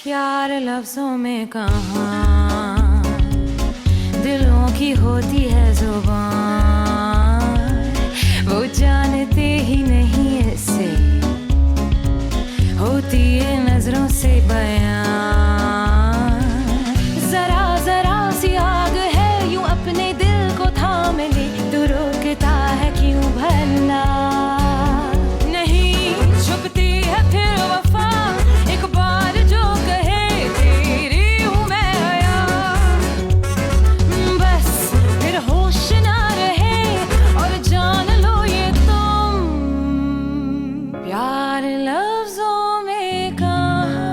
प्यार लफ्जों में कहाँ, दिलों की होती है जुबान, वो जानते ही नहीं ऐसे होती है नजरों से बयान। जरा जरा सी आग है यूं अपने दिल को थाम ले, तू रोकता है क्यों भला, नहीं छुपती है फिर वफा, एक बार जो कहे तेरी हूँ मैं आया, बस फिर होश ना रहे और जान लो ये तुम, प्यार लफ्जों में कहाँ।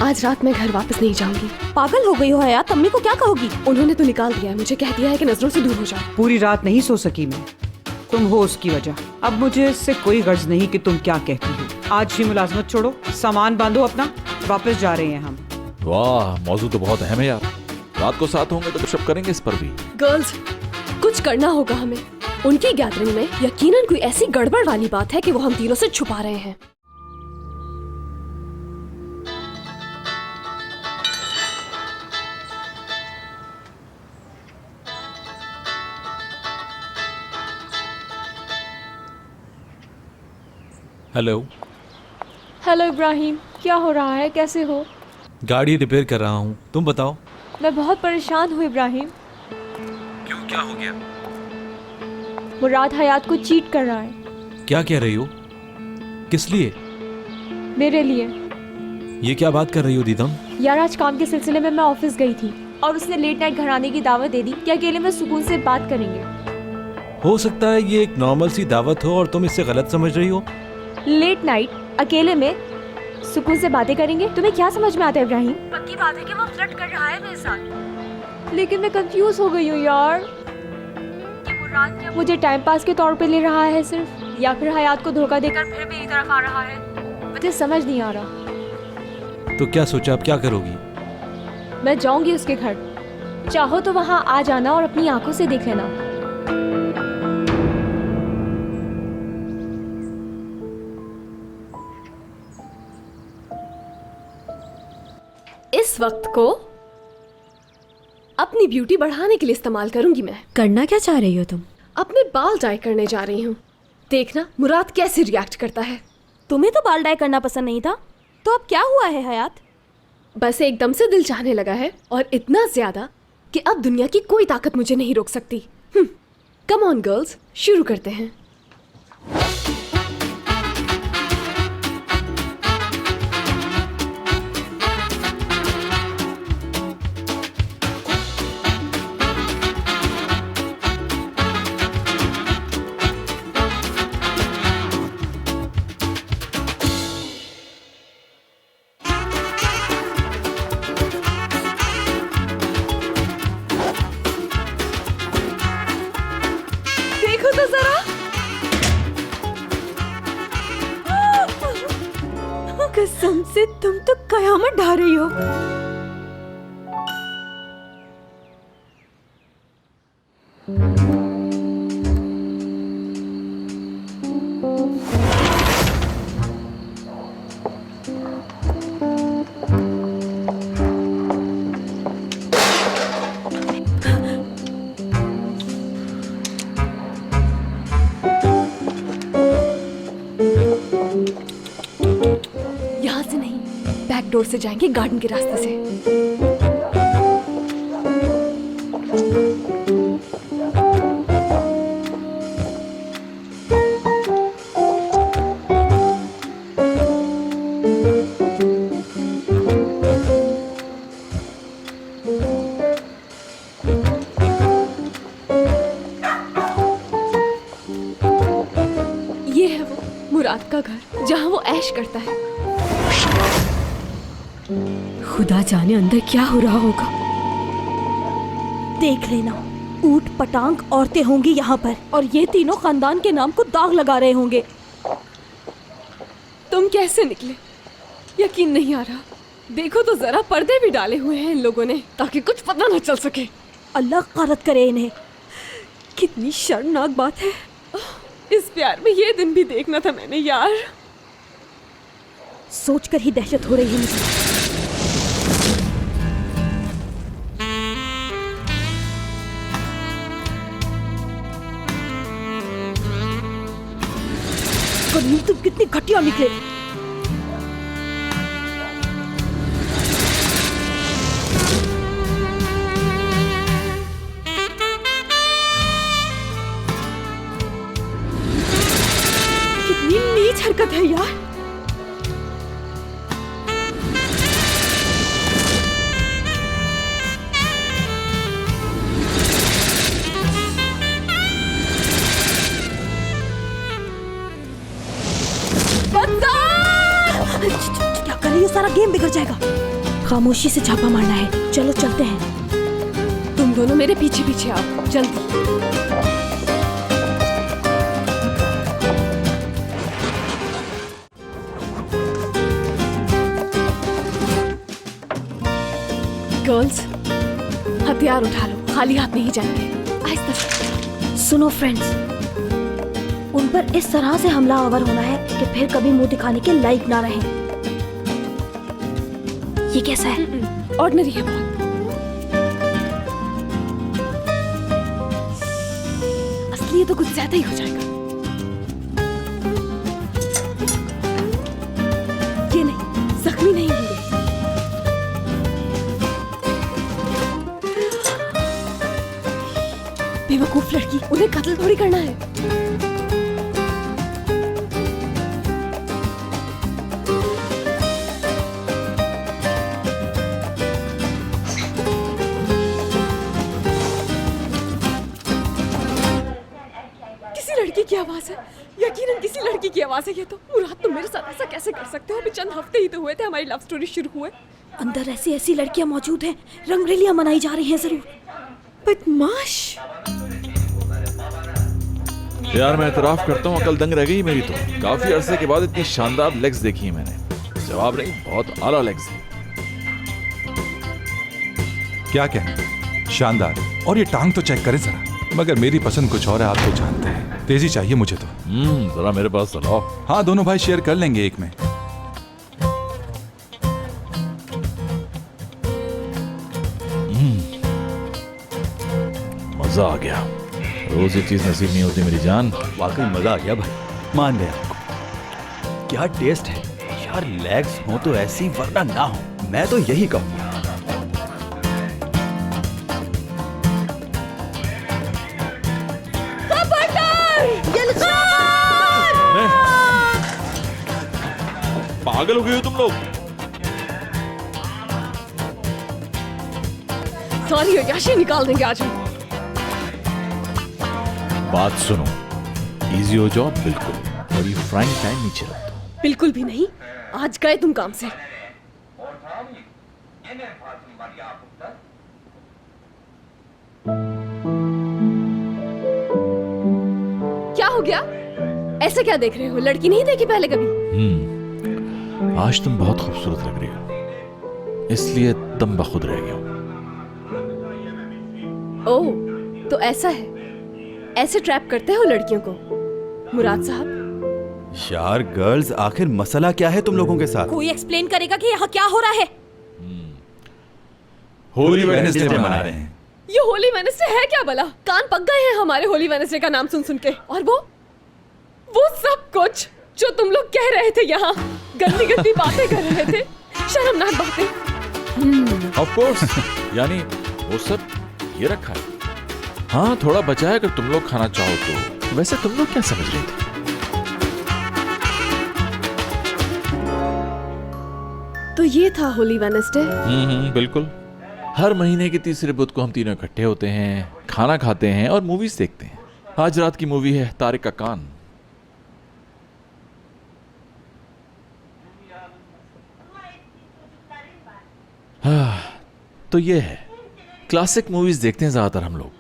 आज रात मैं घर वापस नहीं जाऊंगी। पागल हो गई हो हयात, अम्मी को क्या कहोगी? उन्होंने तो निकाल दिया है, मुझे कह दिया है कि नजरों से दूर हो जाओ। पूरी रात नहीं सो सकी मैं, तुम हो उसकी वजह। अब मुझे इससे कोई गर्ज नहीं कि तुम क्या कहती हो। आज ही मुलाजमत छोड़ो, सामान बांधो अपना, वापस जा रहे हैं हम। वाह, मौजू तो बहुत अहम है यार। रात को साथ होंगे तो गपशप करेंगे इस पर भी। गर्ल्स, कुछ करना होगा हमें। उनकी गैदरिंग में यकीनन कोई ऐसी गड़बड़ वाली बात है कि वो हम तीनों से छुपा रहे हैं। हेलो। हेलो इब्राहिम, क्या हो रहा है? कैसे हो? गाड़ी रिपेयर कर रहा हूँ, तुम बताओ। मैं बहुत परेशान हूँ इब्राहिम। क्यों, क्या हो गया? मुराद हयात को चीट कर रहा है। क्या कह रही हो? किस लिए? मेरे लिए। ये क्या बात कर रही हो दीदम? यार, आज काम के सिलसिले में मैं ऑफिस गई थी और उसने लेट नाइट घर आने की दावत दे दी कि अकेले में सुकून से बात करेंगे। हो सकता है ये एक नॉर्मल सी दावत हो और तुम इसे गलत समझ रही हो। लेट नाइट अकेले में सुकून से बातें करेंगे, तुम्हें क्या समझ में आता है इब्राहिम? पक्की बात है कि वो फ्लर्ट कर रहा है मेरे साथ। लेकिन मैं कंफ्यूज हो गई हूँ यार, कि मुराद क्या मुझे टाइम पास के तौर पे ले रहा है सिर्फ, या फिर हयात को धोखा देकर फिर मेरी तरफ आ रहा है। मुझे समझ नहीं आ रहा। तो क्या सोचा, अब क्या करोगी? मैं जाऊंगी उसके घर, चाहो तो वहाँ आ जाना और अपनी आंखों से देख लेना। इस वक्त को अपनी ब्यूटी बढ़ाने के लिए इस्तेमाल करूंगी मैं। करना क्या चाह रही हो तुम? अपने बाल डाई करने जा रही हूँ, देखना मुराद कैसे रिएक्ट करता है। तुम्हें तो बाल डाई करना पसंद नहीं था, तो अब क्या हुआ है हयात? बस एकदम से दिल चाहने लगा है, और इतना ज्यादा कि अब दुनिया की कोई ताकत मुझे नहीं रोक सकती। कम ऑन गर्ल्स, शुरू करते हैं। देखो तो जरा, कसम से तुम तो कयामत ढा रही हो। यहाँ से नहीं, बैक डोर से जाएंगे, गार्डन के रास्ते से। ये है वो मुराद का घर, जहाँ वो ऐश करता है। खुदा जाने अंदर क्या हो रहा होगा। देख लेना, ऊट पटांग औरतें होंगी यहाँ पर, और ये तीनों खानदान के नाम को दाग लगा रहे होंगे। तुम कैसे निकले? यकीन नहीं आ रहा। देखो तो जरा, पर्दे भी डाले हुए हैं इन लोगों ने, ताकि कुछ पता न चल सके। अल्लाह ग़ारत करे इन्हें। कितनी शर्मनाक बात है। इस प्यार में ये दिन भी देखना था मैंने यार। सोचकर ही दहशत हो रही है मुझे। करीम, तुम कितनी घटिया निकले। कितनी नीच हरकत है यार। क्या कर रही हो? सारा गेम बिगड़ जाएगा। खामोशी से छापा मारना है। चलो चलते हैं। तुम दोनों मेरे पीछे पीछे आओ जल्दी। गर्ल्स, हथियार उठा लो, खाली हाथ नहीं जाएंगे। आहिस्ता से। सुनो फ्रेंड्स, उन पर इस तरह से हमला आवर होना है कि फिर कभी मुंह दिखाने के लायक ना रहें। ये कैसा है? ऑर्डिनरी है बहुत। असली तो कुछ ज्यादा ही हो जाएगा। ये नहीं, जख्मी नहीं होंगे। बेवकूफ लड़की, उन्हें कत्ल थोड़ी करना है। लड़की की आवाज है, यकीनन किसी लड़की की आवाज है ये तो। मुराद, तुम मेरे साथ ऐसा कैसे कर सकते हो? अभी चंद हफ्ते ही तो हुए थे हमारी लव स्टोरी शुरू हुए। अंदर ऐसी ऐसी लड़कियां मौजूद हैं, रंगरेलियां मनाई जा रही हैं जरूर। बदमाश। यार मैं एतराफ करता हूँ, अकल दंग रह गई मेरी तो। काफी अरसे के बाद इतनी शानदार लेग्स देखी है मैंने। जवाब नहीं, बहुत आला लेग्स है। क्या कहना, शानदार। और ये टांग तो चेक करें जरा। मगर मेरी पसंद कुछ और है, आप तो जानते हैं। तेजी चाहिए मुझे तो। जरा मेरे पास चलाओ। हाँ, दोनों भाई शेयर कर लेंगे एक में। मजा आ गया। रोज ये चीज नसीब नहीं होती मेरी जान। वाकई मजा आ गया भाई, मान गया आपको। क्या टेस्ट है यार। लेग्स हो तो ऐसी, वरना ना हो। मैं तो यही कहूँगा। पागल हो गए हो तुम लोग। सॉरी याशी, निकाल देंगे आज हम। बात सुनो, इजी हो जाओ बिल्कुल, और ये फ्राइंग टाइम नीचे रख दो। बिल्कुल भी नहीं, आज गए तुम काम से। क्या हो गया? ऐसे क्या देख रहे हो? लड़की नहीं देखी पहले कभी? आज तुम बहुत खूबसूरत लग रही हो, इसलिए दम बखुद रह गया हूं। ओह, तो ऐसा है। ऐसे ट्रैप करते हो लड़कियों को मुराद साहब? यार गर्ल्स, आखिर मसला क्या है तुम लोगों के साथ? कोई एक्सप्लेन करेगा कि यहाँ क्या हो रहा है? होली वेडनेसडे मना रहे हैं। ये होली वेडनेसडे है क्या भला? कान पक गए हैं हमारे होली वेडनेसडे का नाम सुन सुन के। और वो सब कुछ जो तुम लोग कह रहे थे यहाँ, गंदी गंदी बातें कर रहे थे, शर्मनाक बातें। ऑफ कोर्स, यानी वो सब ये रखा है। हाँ, थोड़ा बचा है अगर तुम लोग खाना चाहो तो। वैसे तुम लोग क्या समझ रहे थे? तो ये था होली वेडनेसडे। बिल्कुल। हर महीने के तीसरे बुध को हम तीनों इकट्ठे होते हैं, खाना खाते हैं और मूवीज देखते हैं। आज रात की मूवी है तारिक का कान। तो ये है, क्लासिक मूवीज देखते हैं ज्यादातर हम लोग।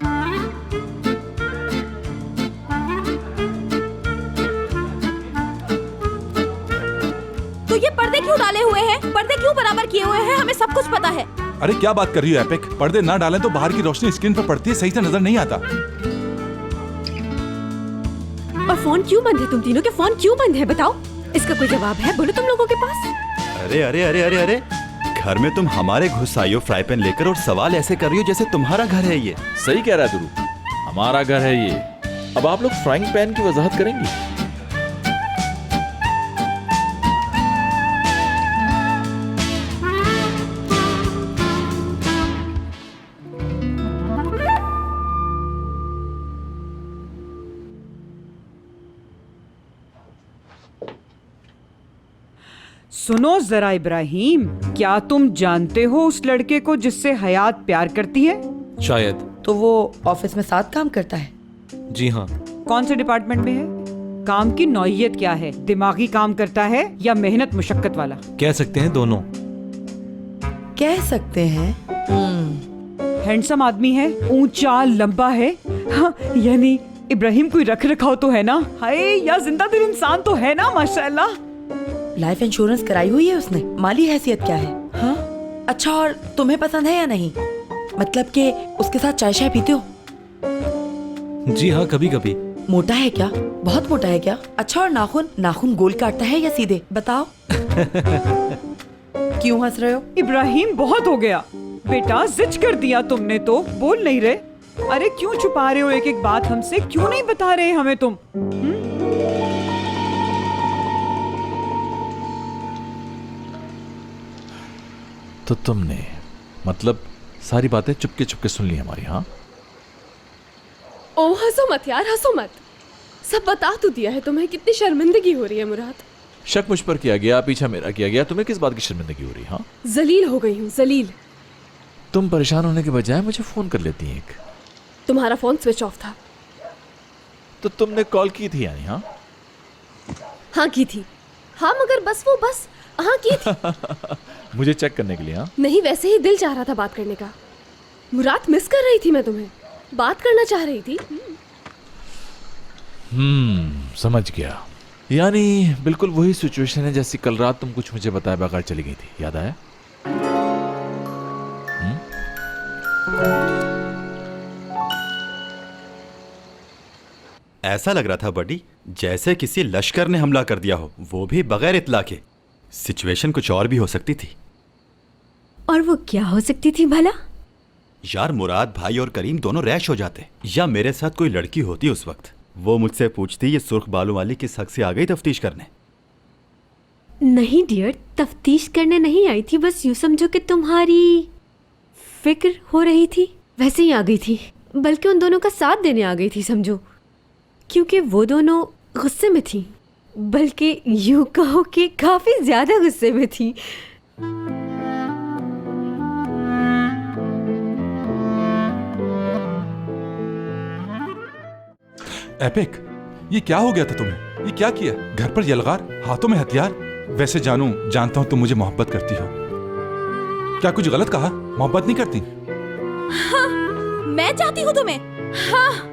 तो ये पर्दे क्यों डाले हुए हैं? पर्दे क्यों बराबर किए हुए हैं? हमें सब कुछ पता है। अरे क्या बात कर रही हो एपिक? पर्दे ना डालें तो बाहर की रोशनी स्क्रीन पर पड़ती है, सही से नजर नहीं आता। और फोन क्यों बंद है? तुम तीनों के फोन क्यों बंद है बताओ? इसका कोई जवाब है? बोलो तुम लोगों के पास। अरे अरे अरे अरे अरे, घर में तुम हमारे घुस आई हो फ्राई पैन लेकर और सवाल ऐसे कर रही हो जैसे तुम्हारा घर है ये। सही कह रहा है दुरू, हमारा घर है ये। अब आप लोग फ्राइंग पैन की वजाहत करेंगी? सुनो जरा इब्राहिम, क्या तुम जानते हो उस लड़के को जिससे हयात प्यार करती है? शायद। तो वो ऑफिस में साथ काम करता है? जी हाँ। कौन से डिपार्टमेंट में है? काम की नौइयत क्या है? दिमागी काम करता है या मेहनत मुशक्कत वाला? कह सकते हैं दोनों। कह सकते हैं। हैंडसम आदमी है, ऊंचा लंबा है, हाँ, यानी इब्राहिम कोई रख रखाव तो है ना? हाय, या जिंदा दिल इंसान तो है ना? माशाल्लाह। लाइफ इंश्योरेंस कराई हुई है उसने? माली हैसियत क्या है? हाँ, अच्छा, और तुम्हें पसंद है या नहीं? मतलब कि उसके साथ चाय शाय पीते हो? जी हाँ, कभी कभी। मोटा है क्या? बहुत मोटा है क्या? अच्छा, और नाखून गोल काटता है या सीधे? बताओ। क्यों हंस रहे हो? इब्राहिम, बहुत हो गया बेटा, जिद कर दिया तुमने तो। बोल नहीं रहे? अरे क्यों छुपा रहे हो एक एक बात हमसे? क्यों नहीं बता रहे हमें तुम? तो तुमने मतलब सारी बातें चुपके चुपके सुन ली हमारी? हाँ। ओ हंसो मत यार, हंसो मत। सब बता तो दिया है तुम्हें। कितनी शर्मिंदगी हो रही है मुराद। शक मुझ पर किया गया, पीछा मेरा किया गया, तुम्हें किस बात की शर्मिंदगी हो रही? हाँ, जलील हो गई हूँ, जलील। तुम परेशान होने के बजाय मुझे फोन कर लेती हैं। एक तुम्हारा फोन स्विच ऑफ था। तो तुमने कॉल की थी यानी? हाँ हाँ की थी। हाँ मगर बस हाँ की थी। मुझे चेक करने के लिए? हाँ नहीं, वैसे ही दिल चाह रहा था बात करने का। मुराद, मिस कर रही थी मैं तुम्हें, बात करना चाह रही थी। समझ गया। यानी बिल्कुल वही सिचुएशन है जैसी कल रात तुम कुछ मुझे बताए बगैर चली गई थी, याद आया? ऐसा लग रहा था बडी जैसे किसी लश्कर ने हमला कर दिया हो, वो भी बगैर इत्तला के। सिचुएशन कुछ और भी हो सकती थी। और वो क्या हो सकती थी भला? यार, मुराद भाई और करीम दोनों रैश हो जाते, या मेरे साथ कोई लड़की होती उस वक्त, वो मुझसे पूछती ये सुर्ख बालों वाली किस हक से आ गई तफ्तीश करने। नहीं डियर, तफ्तीश करने नहीं आई थी, बस यूं समझो कि तुम्हारी फिक्र हो रही थी, वैसे ही आ गई थी। बल्कि उन दोनों का साथ देने आ गई थी समझो, क्योंकि वो दोनों गुस्से में थी। बल्कि यूं कहो कि काफी ज्यादा गुस्से में थी। एपिक, ये क्या हो गया था तुम्हें? ये क्या किया? घर पर यलगार, हाथों में हथियार। वैसे जानता हूं तुम मुझे मोहब्बत करती हो। क्या कुछ गलत कहा? मोहब्बत नहीं करती? हाँ, मैं चाहती हूँ तुम्हें। हाँ,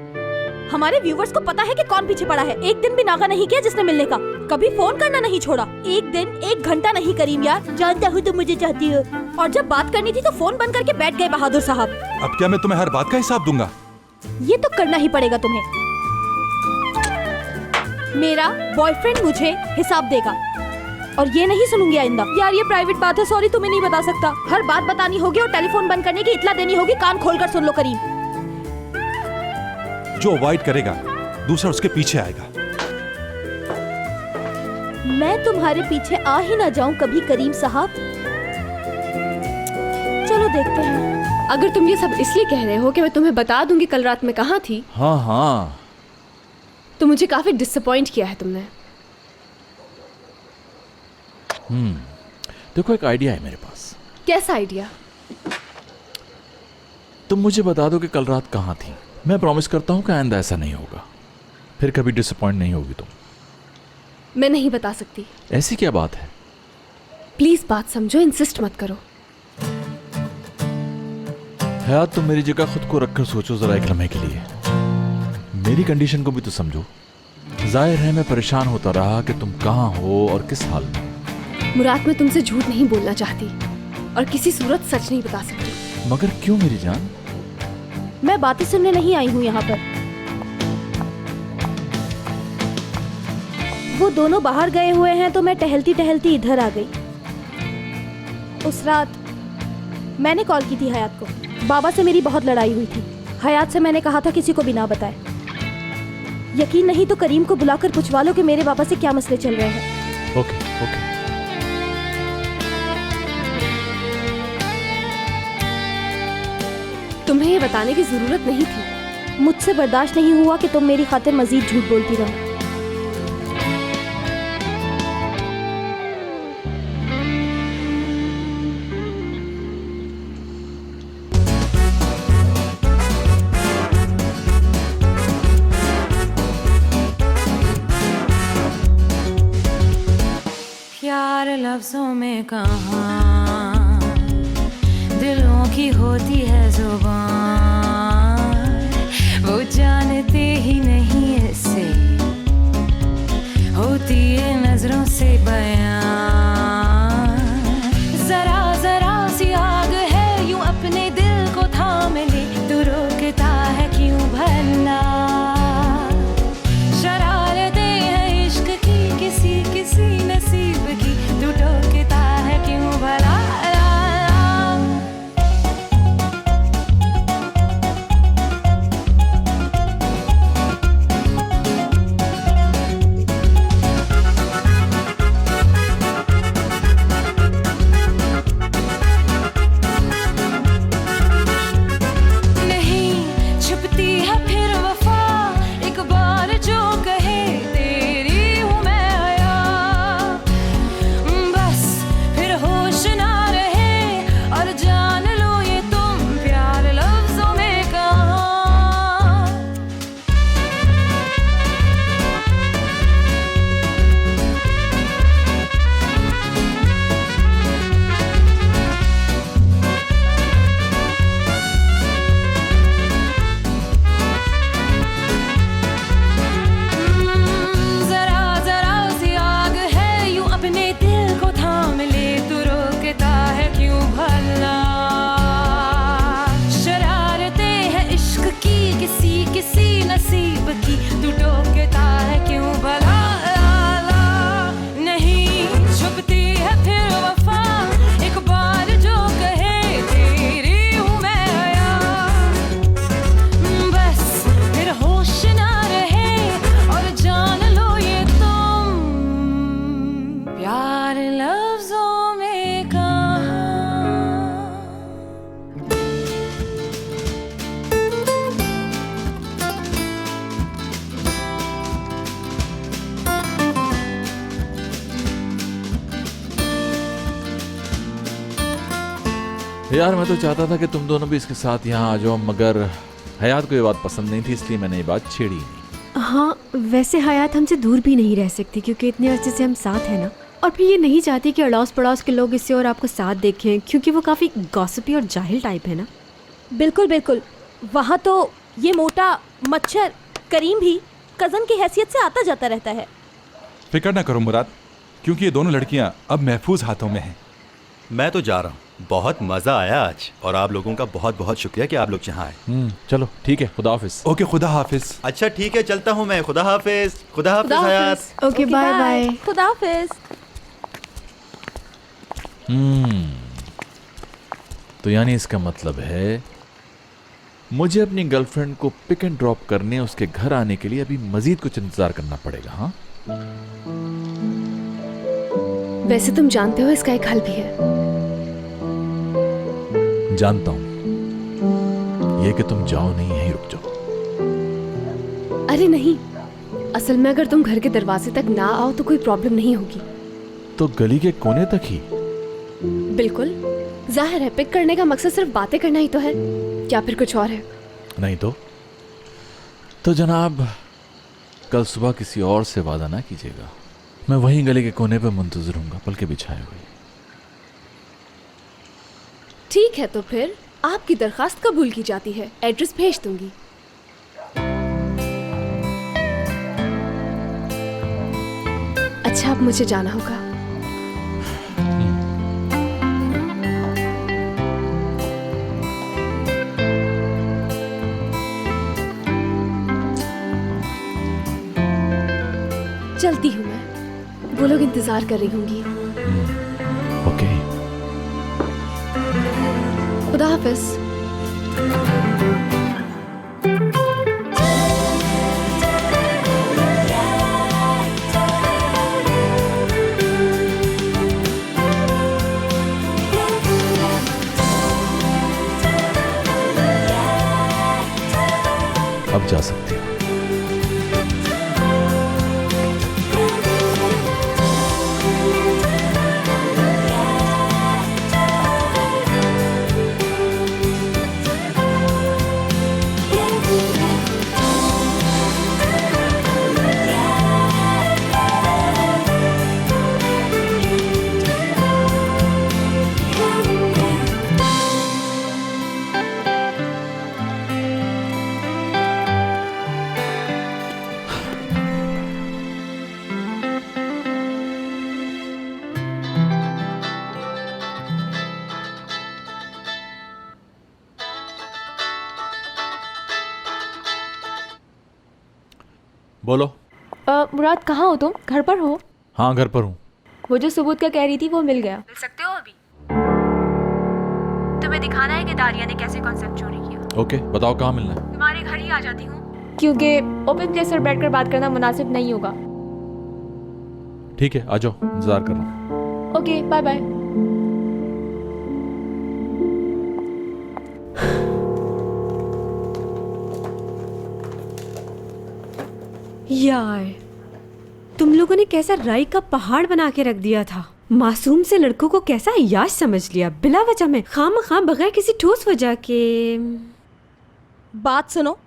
हमारे व्यूवर्स को पता है कि कौन पीछे पड़ा है। एक दिन भी नागा नहीं किया जिसने मिलने का, कभी फोन करना नहीं छोड़ा। एक दिन 1 घंटा नहीं करीम यार। जानता हूँ तुम मुझे चाहती हो, और जब बात करनी थी तो फोन बंद करके बैठ गए बहादुर साहब। अब क्या मैं तुम्हें हर बात का हिसाब दूंगा? ये तो करना ही पड़ेगा तुम्हें। मेरा बॉयफ्रेंड मुझे हिसाब देगा, और ये नहीं सुनूंगी आइंदा। यार ये प्राइवेट बात है, सॉरी तुम्हें नहीं बता सकता। हर बात बतानी होगी और टेलीफोन बंद करने की इत्तला देनी होगी। कान खोलकर सुन लो करीम। जो अवॉइड करेगा दूसरा उसके पीछे आएगा। मैं तुम्हारे पीछे आ ही ना जाऊं कभी करीम साहब। चलो देखते हैं। अगर तुम ये सब इसलिए कह रहे हो कि मैं तुम्हें बता दूंगी कल रात में कहाँ थी, हाँ हाँ, तो मुझे काफी डिसअपॉइंट किया है तुमने। देखो एक आइडिया है मेरे पास। कैसा आइडिया? तुम मुझे बता दो कि कल रात कहाँ थी। मैं प्रॉमिस करता हूँ कि आइंदा ऐसा नहीं होगा, फिर कभी डिसअपॉइंट नहीं होगी तुम। मैं नहीं बता सकती। ऐसी क्या बात है? प्लीज बात समझो, इंसिस्ट मत करो। हयात, तुम मेरी जगह खुद को रखकर सोचो जरा एक लम्हे के लिए। मेरी कंडीशन को भी तो समझो। जाहिर है मैं परेशान होता रहा कि तुम कहाँ हो और किस हाल में। मुराद, मैं तुमसे झूठ नहीं बोलना चाहती और किसी सूरत सच नहीं बता सकती। मगर क्यों मेरी जान? मैं बातें सुनने नहीं आई हूँ यहाँ पर। वो दोनों बाहर गए हुए हैं तो मैं टहलती टहलती इधर आ गई। उस रात मैंने कॉल की थी हयात को। बाबा से मेरी बहुत लड़ाई हुई थी। हयात से मैंने कहा था किसी को भी ना बताए। यकीन नहीं तो करीम को बुलाकर पूछवा लो कि मेरे बाबा से क्या मसले चल रहे हैं। Okay okay. तुम्हें ये बताने की जरूरत नहीं थी। मुझसे बर्दाश्त नहीं हुआ कि तुम मेरी खातिर मजीद झूठ बोलती रहो। प्यार लफ्जों में कहाँ, दिलों की होती है जुबान, वो जानते ही नहीं इससे, होती है नजरों से बयान। जरा जरा सी आग है यूं अपने दिल को थाम ले, तू रोकता है क्यों भला। शरारतें हैं इश्क की किसी किसी नसीब की, तू टोकता है क्यों भला। नहीं छुपती है फिर वफा, एक बार जो कहे तेरी हूँ मैं आया, बस फिर होश ना रहे और जान लो ये तुम प्यार लफ्जों में कहाँ। जरा जरा सी आग है यूं अपने दिल को थाम ले, तू रोकता है क्यों भला। शरारतें हैं इश्क की किसी किसी नसीब की, तू टोकता है क्यों भला। नहीं छुपती है फिर वफा, एक बार जो कहे तेरी हूँ मैं आया, बस फिर होश ना रहे और जान लो ये तुम प्यार लफ्जों में कहाँ। यार मैं तो चाहता था कि तुम दोनों भी इसके साथ यहाँ आ जाओ, मगर हयात को ये बात पसंद नहीं थी, इसलिए मैंने ये बात छेड़ी नहीं। हाँ, वैसे हयात हमसे दूर भी नहीं रह सकती क्योंकि इतने अर्से से हम साथ हैं ना। और फिर ये नहीं चाहती कि अड़ोस पड़ोस के लोग इससे और आपको साथ देखें, क्योंकि वो काफ़ी गॉसिपी और जाहिल टाइप है ना। बिल्कुल बिल्कुल। वहाँ तो ये मोटा मच्छर करीम भी कज़न की हैसियत से आता जाता रहता है। फिक्र ना करो मुराद, क्योंकि ये दोनों लड़कियां अब महफूज हाथों में हैं। मैं तो जा रहा हूँ। बहुत मजा आया आज, और आप लोगों का बहुत बहुत शुक्रिया कि आप लोग यहाँ आए। चलो ठीक है, खुदा हाफिज। ओके, खुदा हाफिज। अच्छा ठीक है, चलता हूँ मैं। खुदा हाफिज। खुदा हाफिज हयात। Okay, bye bye. खुदा हाफिज। तो यानी इसका मतलब है मुझे अपनी गर्लफ्रेंड को पिक एंड ड्रॉप करने उसके घर आने के लिए अभी मजीद कुछ इंतजार करना पड़ेगा। हाँ, वैसे तुम जानते हो इसका एक हल भी है। जानता हूं, ये कि तुम जाओ नहीं, यहीं रुक जाओ। अरे नहीं, असल में अगर तुम घर के दरवाजे तक ना आओ तो कोई प्रॉब्लम नहीं होगी। तो गली के कोने तक ही? बिल्कुल, जाहिर है पिक करने का मकसद सिर्फ बातें करना ही तो है, क्या फिर कुछ और है? नहीं तो जनाब कल सुबह किसी और से वादा ना कीजिएगा। मैं वहीं गली के कोने पे मुंतजर हूँगा, पलके बिछाए हुए। ठीक है, तो फिर आपकी दरखास्त कबूल की जाती है। एड्रेस भेज दूंगी। अच्छा, अब मुझे जाना होगा। चलती हूँ मैं। वो लोग इंतजार कर रही होंगी। ओके। खुदा हाफिज। अब जा सकते हो। बोलो। मुराद कहाँ हो तुम? घर पर हो? हाँ घर पर हूँ। वो जो सबूत का कह रही थी वो मिल गया। मिल सकते हो अभी? तुम्हें दिखाना है कि दारिया ने कैसे कॉन्सेप्ट चोरी किया। ओके बताओ कहाँ मिलना है। तुम्हारे घर ही आ जाती हूँ, क्योंकि ओपन प्लेस पर बैठकर बात करना मुनासिब नहीं होगा। ठीक है आ जाओ, इंतजार कर रहा हूँ। Okay bye bye. यार तुम लोगों ने कैसा राई का पहाड़ बना के रख दिया था। मासूम से लड़कों को कैसा अय्याश समझ लिया, बिला वजह में, खामखा बगैर किसी ठोस वजह के। बात सुनो,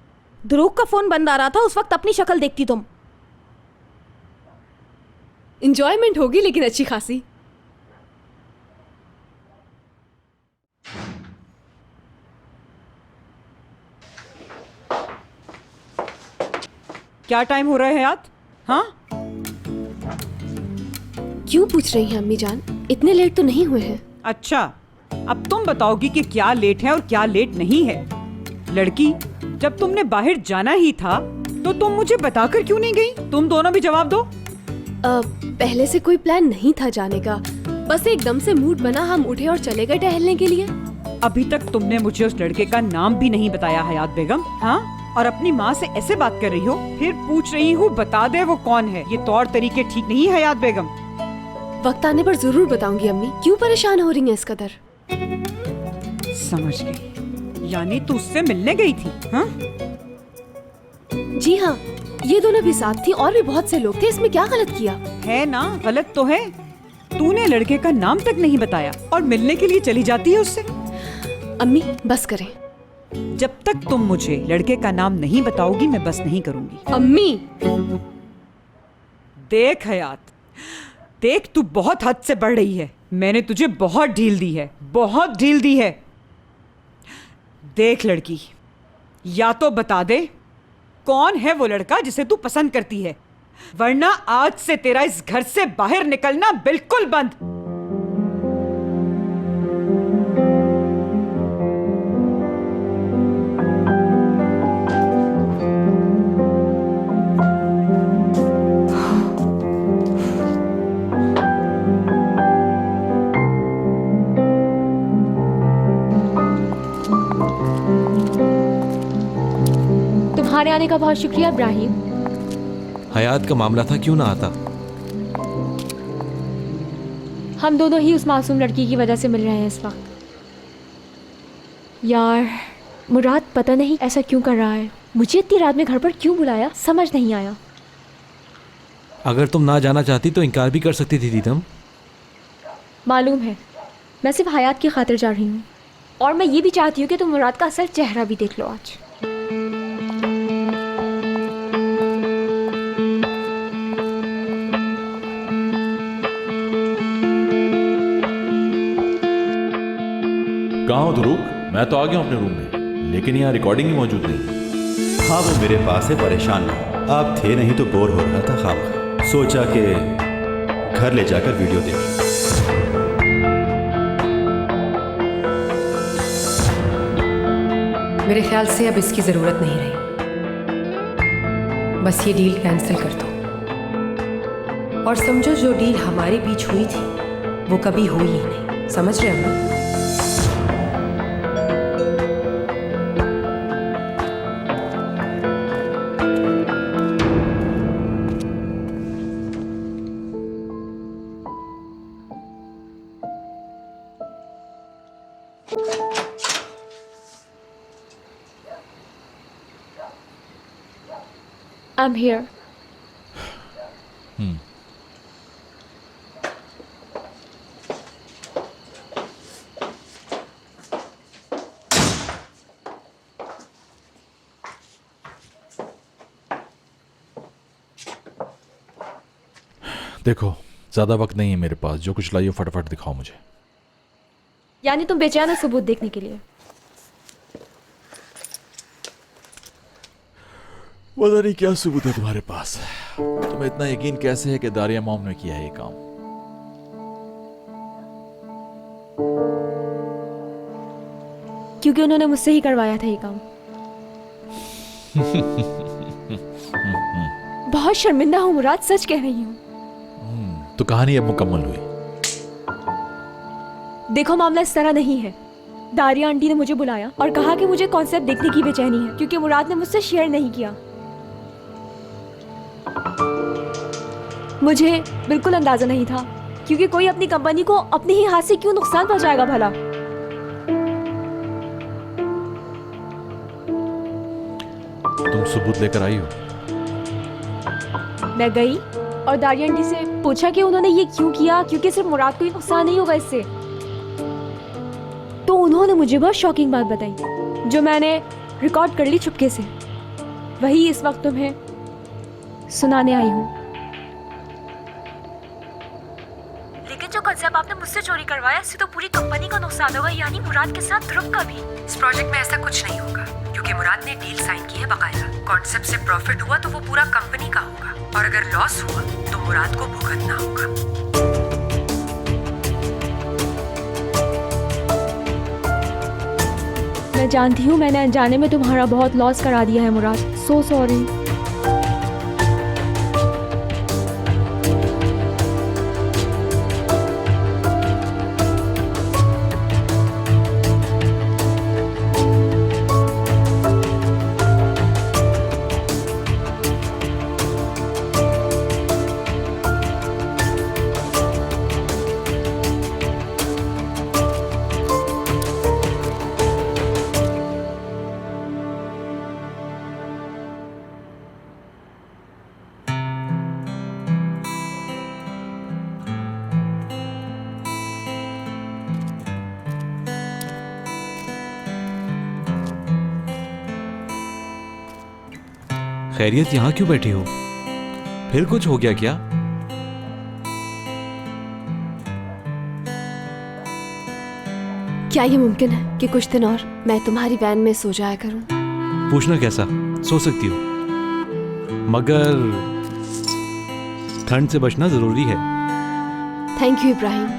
ध्रुव का फोन बंद आ रहा था, उस वक्त अपनी शक्ल देखती तुम। इंजॉयमेंट होगी लेकिन अच्छी खासी। क्या टाइम हो रहा है हयात? हाँ क्यों पूछ रही हैं अम्मी जान? इतने लेट तो नहीं हुए हैं। अच्छा, अब तुम बताओगी कि क्या लेट है और क्या लेट नहीं है। लड़की, जब तुमने बाहर जाना ही था तो तुम मुझे बताकर क्यों नहीं गई? तुम दोनों भी जवाब दो। पहले से कोई प्लान नहीं था जाने का, बस एकदम से मूड बना, हम उठे और चले गए टहलने के लिए। अभी तक तुमने मुझे उस लड़के का नाम भी नहीं बताया हयात बेगम। हाँ, और अपनी माँ से ऐसे बात कर रही हो, फिर पूछ रही हूँ बता दे वो कौन है। ये तौर तरीके ठीक नहीं है हयात बेगम। वक्त आने पर जरूर बताऊंगी अम्मी। क्यों परेशान हो रही हैं इस कदर? समझ गई, यानी तू उससे मिलने गई थी? हाँ जी हाँ, ये दोनों भी साथ थी और भी बहुत से लोग थे। इसमें क्या गलत किया है? ना गलत तो है, तूने लड़के का नाम तक नहीं बताया और मिलने के लिए चली जाती है उससे। अम्मी बस करें। जब तक तुम मुझे लड़के का नाम नहीं बताओगी मैं बस नहीं करूंगी। अम्मी देख हयात, देख तू बहुत हद से बढ़ रही है। मैंने तुझे बहुत ढील दी है, बहुत ढील दी है। देख लड़की, या तो बता दे कौन है वो लड़का जिसे तू पसंद करती है, वरना आज से तेरा इस घर से बाहर निकलना बिल्कुल बंद। तुम्हारे आने का बहुत शुक्रिया इब्राहिम। हयात का मामला था, क्यों ना आता। हम दोनों ही उस मासूम लड़की की वजह से मिल रहे हैं इस वक्त। यार मुराद पता नहीं ऐसा क्यों कर रहा है, मुझे इतनी रात में घर पर क्यों बुलाया, समझ नहीं आया। अगर तुम ना जाना चाहती तो इनकार भी कर सकती थी दीदम। मालूम है, मैं सिर्फ हयात की खातिर जा रही हूँ, और मैं ये भी चाहती हूँ कि तुम मुराद का असल चेहरा भी देख लो आज। कहाँ हो ध्रुव? मैं तो आ गया हूँ अपने रूम में, लेकिन यहाँ रिकॉर्डिंग ही मौजूद नहीं। हाँ वो मेरे पास है, परेशान नहीं। आप थे नहीं तो बोर हो रहा था खामखा, सोचा कि घर ले जाकर वीडियो देख। मेरे ख्याल से अब इसकी ज़रूरत नहीं रही, बस ये डील कैंसिल कर दो। और समझो जो डील हमारे बीच हुई थी वो कभी हुई ही नहीं, समझ रहे हो ना? I'm here. देखो ज्यादा वक्त नहीं है मेरे पास, जो कुछ लाइयो फटाफट दिखाओ मुझे। यानी तुम बेचैन हो सबूत देखने के लिए? पता नहीं क्या सबूत है तुम्हारे पास। तुम्हें इतना यकीन कैसे है कि दारिया मॉम ने किया है ये काम? क्योंकि उन्होंने मुझसे ही करवाया था ये काम। बहुत शर्मिंदा हूँ मुराद, सच कह रही हूँ। तो कहानी अब मुकम्मल हुई। देखो मामला इस तरह नहीं है। दारिया आंटी ने मुझे बुलाया और कहा कि मुझे कॉन्सेप्ट देखने की बेचैनी है क्योंकि मुराद ने मुझसे शेयर नहीं किया। मुझे बिल्कुल अंदाजा नहीं था क्योंकि कोई अपनी कंपनी को अपने ही हाथ से क्यों नुकसान पहुंचाएगा भला। तुम सबूत लेकर आई हो? मैं गई और दारिया आंटी से पूछा कि उन्होंने ये क्यों किया, क्योंकि सिर्फ मुराद को ही नुकसान नहीं होगा इससे। तो उन्होंने मुझे बहुत शॉकिंग बात बताई जो मैंने रिकॉर्ड कर ली चुपके से। वही इस वक्त तुम्हें सुनाने आई हूँ। लेकिन जो कंसेप्ट आपने मुझसे चोरी करवाया इससे तो पूरी कंपनी का नुकसान होगा, यानी मुराद के साथ ध्रुव का भी। इस प्रोजेक्ट में ऐसा कुछ नहीं होगा क्योंकि मुराद ने डील साइन की है बकायदा। कॉन्सेप्ट से प्रॉफिट हुआ तो वो पूरा कंपनी का होगा और अगर लॉस हुआ तो मुराद को भुगतना होगा। मैं जानती हूँ मैंने अनजाने में तुम्हारा बहुत लॉस करा दिया है मुराद। So sorry. खैरियत, यहाँ क्यों बैठी हो? फिर कुछ हो गया क्या? क्या ये मुमकिन है कि कुछ दिन और मैं तुम्हारी वैन में सो जाया करूं? पूछना कैसा, सो सकती हो, मगर ठंड से बचना जरूरी है। Thank you Ibrahim.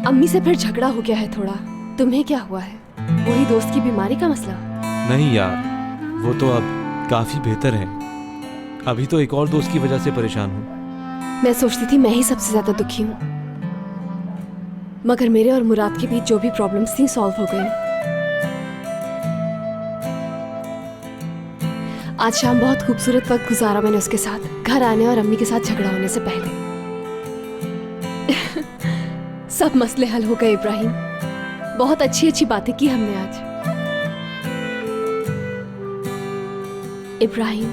अम्मी से फिर झगड़ा हो गया है थोड़ा। तुम्हें क्या हुआ है? वही दोस्त की बीमारी का मसला? नहीं यार, वो तो अब काफी बेहतर है। अभी तो एक और दोस्त की वजह से परेशान हूँ। मैं सोचती थी मैं ही सबसे ज्यादा दुखी हूँ, मगर मेरे और मुराद के बीच जो भी प्रॉब्लम्स थी सॉल्व हो गई। आज शाम बहुत खूबसूरत वक्त गुजारा मैंने उसके साथ, घर आने और अम्मी के साथ झगड़ा होने से पहले। सब मसले हल हो गए इब्राहिम। बहुत अच्छी अच्छी बातें की हमने आज। इब्राहिम,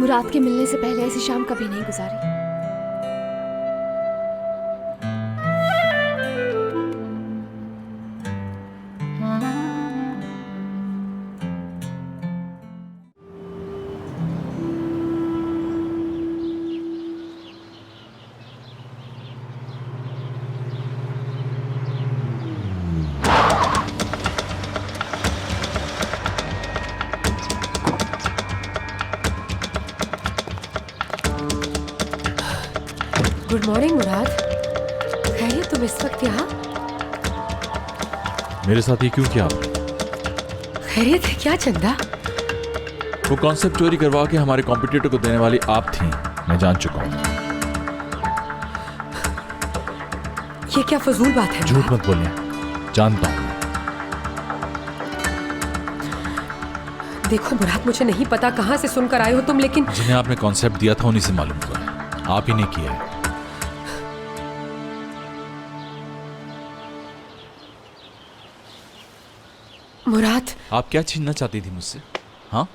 मुराद के मिलने से पहले ऐसी शाम कभी नहीं गुजारी। गुड मॉर्निंग मुराद। खैरियत तुम इस वक्त यहाँ? मेरे साथ ये क्यों किया आपने? खैरियत है क्या चंदा? वो कॉन्सेप्ट चोरी करवा के हमारे कॉम्पिटिटर को देने वाली आप थी, मैं जान चुका हूँ। ये क्या फजूल बात है? झूठ मत बोलिए, जानता हूँ। देखो मुराद, मुझे नहीं पता कहाँ से सुनकर आए हो तुम, लेकिन जिन्हें आपने कॉन्सेप्ट दिया था उन्हीं से मालूम हुआ है, आप ही ने किया है। मुराद, आप क्या छीनना चाहती थी मुझसे? हाँ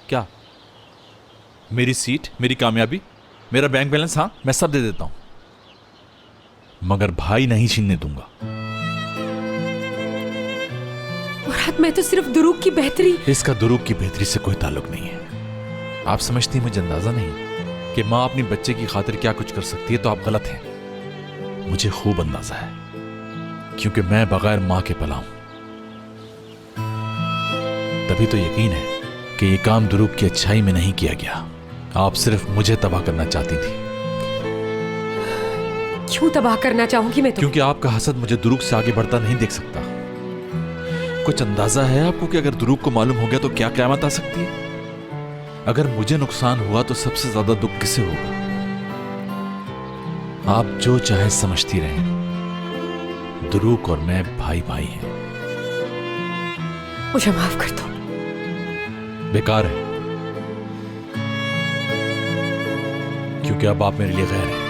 क्या? मेरी सीट, मेरी कामयाबी, मेरा बैंक बैलेंस? हाँ मैं सब दे देता हूं, मगर भाई नहीं छीनने दूंगा। मुराद, मैं तो सिर्फ दुरूक की बेहतरी। इसका दुरूक की बेहतरी से कोई ताल्लुक नहीं है। आप समझती हैं मुझे अंदाजा नहीं कि माँ अपनी बच्चे की खातिर क्या कुछ कर सकती है, तो आप गलत हैं। मुझे खूब अंदाजा है, क्योंकि मैं बगैर माँ के पला हूं। तभी तो यकीन है कि ये काम दुरूक की अच्छाई में नहीं किया गया। आप सिर्फ मुझे तबाह करना चाहती थी। क्यों तबाह करना चाहूंगी मैं? क्योंकि आपका हसद मुझे दुरूक से आगे बढ़ता नहीं देख सकता। कुछ अंदाजा है आपको कि अगर दुरूक को मालूम हो गया तो क्या क़यामत आ सकती है? अगर मुझे नुकसान हुआ तो सबसे ज्यादा दुख किसे होगा? आप जो चाहे समझती रहें, दुरूक और मैं भाई भाई हैं। मुझे माफ कर दो। बेकार है, क्योंकि अब आप मेरे लिए गैर हैं।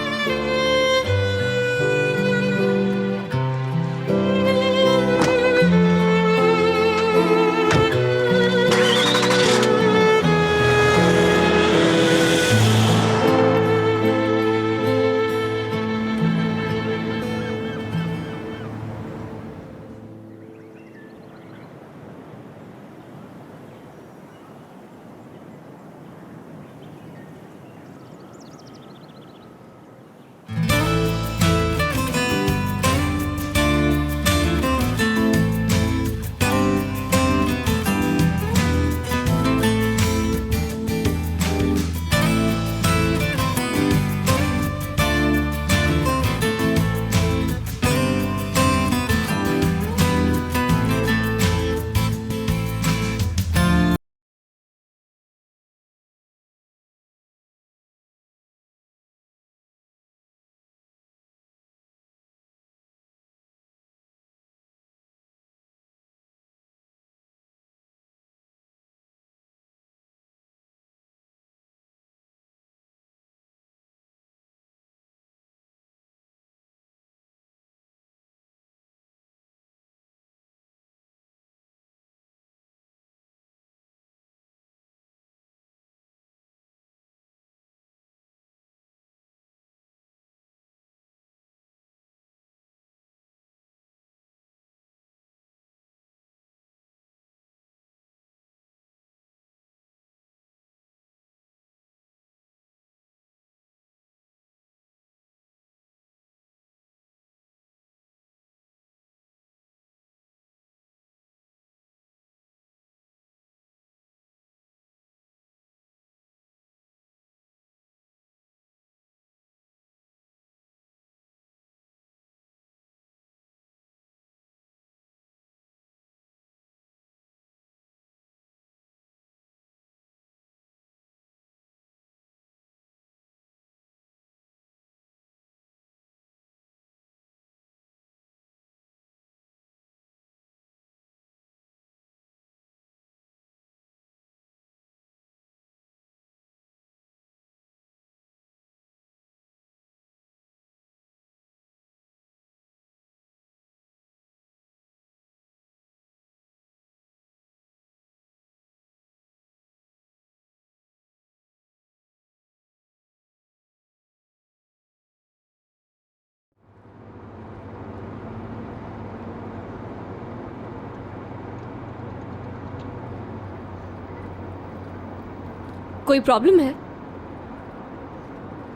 कोई प्रॉब्लम है?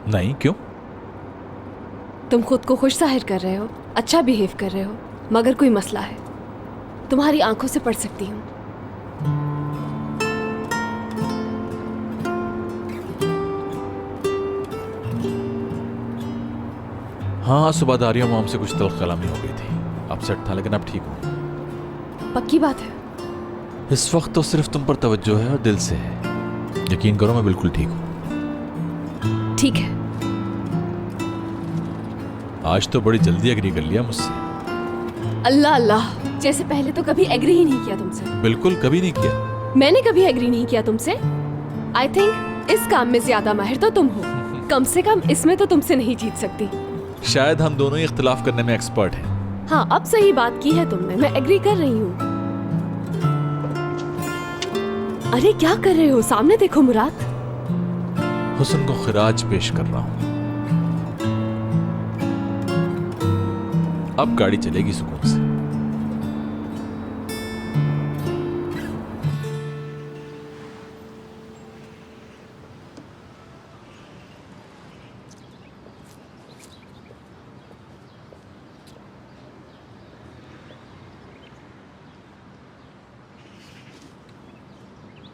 नहीं, क्यों? तुम खुद को खुश जाहिर कर रहे हो, अच्छा बिहेव कर रहे हो, मगर कोई मसला है। तुम्हारी आंखों से पढ़ सकती हूँ। हाँ, सुबहदारियों में हमसे कुछ तल्ख कलामी हो गई थी। अपसेट था, लेकिन अब ठीक हूँ। पक्की बात है? इस वक्त तो सिर्फ तुम पर तवज्जो है और दिल से है। यकीन करो मैं बिल्कुल ठीक हूँ। ठीक है। आज तो बड़ी जल्दी एग्री कर लिया मुझसे। अल्लाह अल्लाह, जैसे पहले तो कभी एग्री ही नहीं किया तुमसे। बिल्कुल कभी नहीं किया। मैंने कभी एग्री नहीं किया तुमसे। आई थिंक इस काम में ज्यादा माहिर तो तुम हो। कम से कम इसमें तो तुमसे नहीं जीत सकती। शायद हम दोनों ही इख्तिलाफ करने में एक्सपर्ट हैं। हाँ, अब सही बात की है तुमने, मैं एग्री कर रही हूँ। अरे क्या कर रहे हो? सामने देखो मुराद। हुस्न को खिराज पेश कर रहा हूँ। अब गाड़ी चलेगी सुकून से।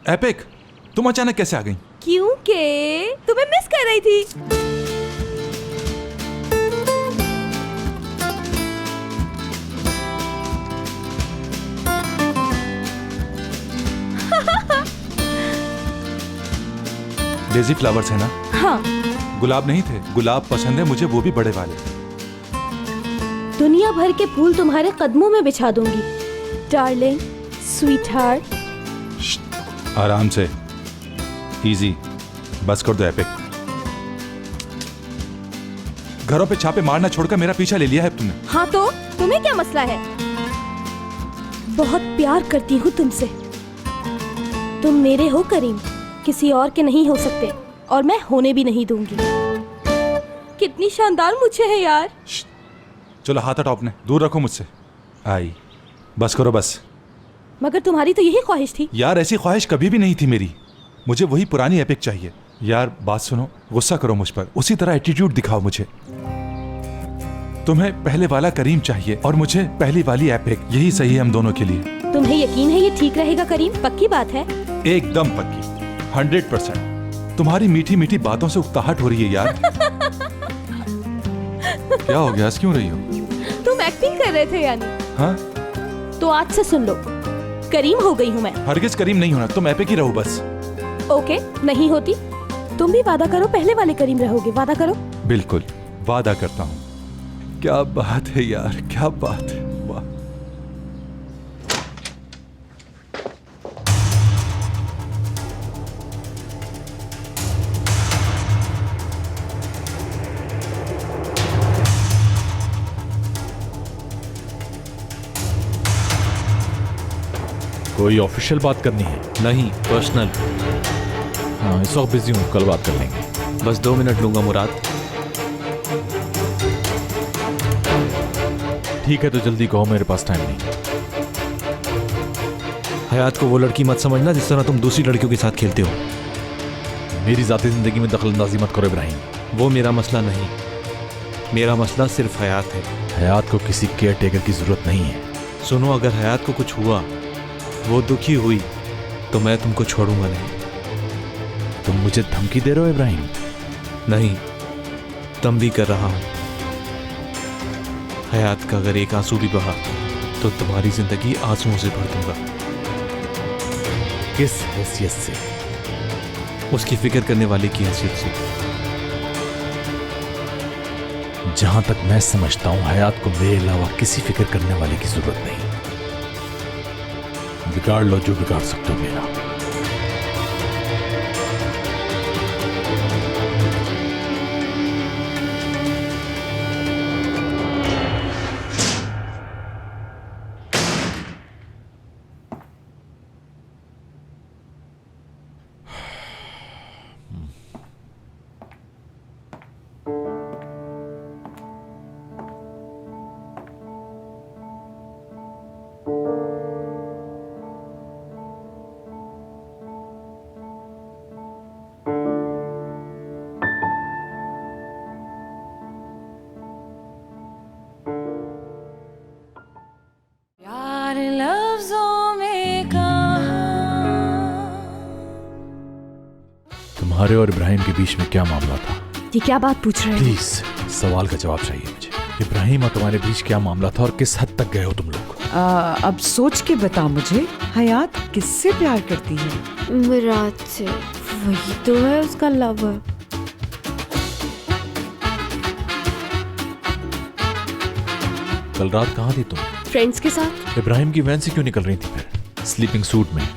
एपिक, तुम अचानक कैसे आ गई? क्योंकि तुम्हें मिस कर रही थी। डेजी फ्लावर्स है ना? हाँ। गुलाब नहीं थे? गुलाब पसंद है मुझे, वो भी बड़े वाले। दुनिया भर के फूल तुम्हारे कदमों में बिछा दूंगी डार्लिंग, स्वीट हार्ट। आराम से, इजी, बस कर दो एपिक। घरों पे छापे मारना छोड़कर मेरा पीछा ले लिया है तुमने। हाँ तो तुम्हें क्या मसला है? बहुत प्यार करती हूँ तुमसे। तुम मेरे हो करीम, किसी और के नहीं हो सकते, और मैं होने भी नहीं दूंगी। कितनी शानदार मुझे है यार। चलो हाथ हटाओ अपने, दूर रखो मुझसे। आई, बस करो बस। मगर तुम्हारी तो यही ख्वाहिश थी। यार ऐसी ख्वाहिश कभी भी नहीं थी मेरी। मुझे वही पुरानी एपिक चाहिए। यार बात सुनो, गुस्सा करो मुझ पर, उसी तरह एटीट्यूड दिखाओ मुझे। तुम्हें पहले वाला करीम चाहिए और मुझे पहली वाली एपिक। यही सही है हम दोनों के लिए। तुम्हें यकीन है ये ठीक रहेगा करीम? पक्की बात है? एकदम पक्की, 100%। तुम्हारी मीठी मीठी बातों से उकताहट हो रही है यार। क्या हो गया, क्यों रही हो? तुम एक्टिंग कर रहे थे यानी? हाँ? तो आज से सुन लो, करीम हो गई हूँ मैं। हरगिज करीम नहीं होना, तुम एपिक ही रहो बस। ओके, नहीं होती? तुम भी वादा करो पहले वाले करीम रहोगे, वादा करो। बिल्कुल, वादा करता हूँ। क्या बात है यार, क्या बात है, वाह। कोई ऑफिशियल बात करनी है? नहीं, पर्सनल। हाँ, इस वक्त बिजी हूँ, कल बात कर लेंगे। बस 2 मिनट लूंगा मुराद। ठीक है, तो जल्दी कहो, मेरे पास टाइम नहीं। हयात को वो लड़की मत समझना जिस तरह तुम दूसरी लड़कियों के साथ खेलते हो। मेरी जाती जिंदगी में दखलंदाजी मत करो इब्राहिम। वो मेरा मसला नहीं, मेरा मसला सिर्फ हयात है। हयात को किसी केयर टेकर की जरूरत नहीं है। सुनो, अगर हयात को कुछ हुआ, वो दुखी हुई, तो मैं तुमको छोड़ूंगा नहीं। तुम मुझे धमकी दे रहे हो इब्राहिम? नहीं, दम भी कर रहा हूं। हयात का अगर एक आंसू भी बहा तो तुम्हारी जिंदगी आंसुओं से भर दूंगा। किस हैसियत से? उसकी फिक्र करने वाले की हैसियत से। जहां तक मैं समझता हूं, हयात को मेरे अलावा किसी फिक्र करने वाले की जरूरत नहीं। बिगाड़ लो जो बिगाड़ सकते हो मेरा। प्यार लफ्जों में कहा। तुम्हारे और इब्राहिम के बीच में क्या मामला था? ये क्या बात पूछ रहे हो? प्लीज, सवाल का जवाब चाहिए मुझे। इब्राहिम और तुम्हारे बीच क्या मामला था और किस हद तक गए हो तुम लोग? अब सोच के बता मुझे, हयात किससे प्यार करती है? मुराद से। वही तो है उसका लवर। कल रात कहाँ थी तुम? फ्रेंड्स के साथ। इब्राहिम की वैन से क्यों निकल रही थी फिर? स्लीपिंग सूट में?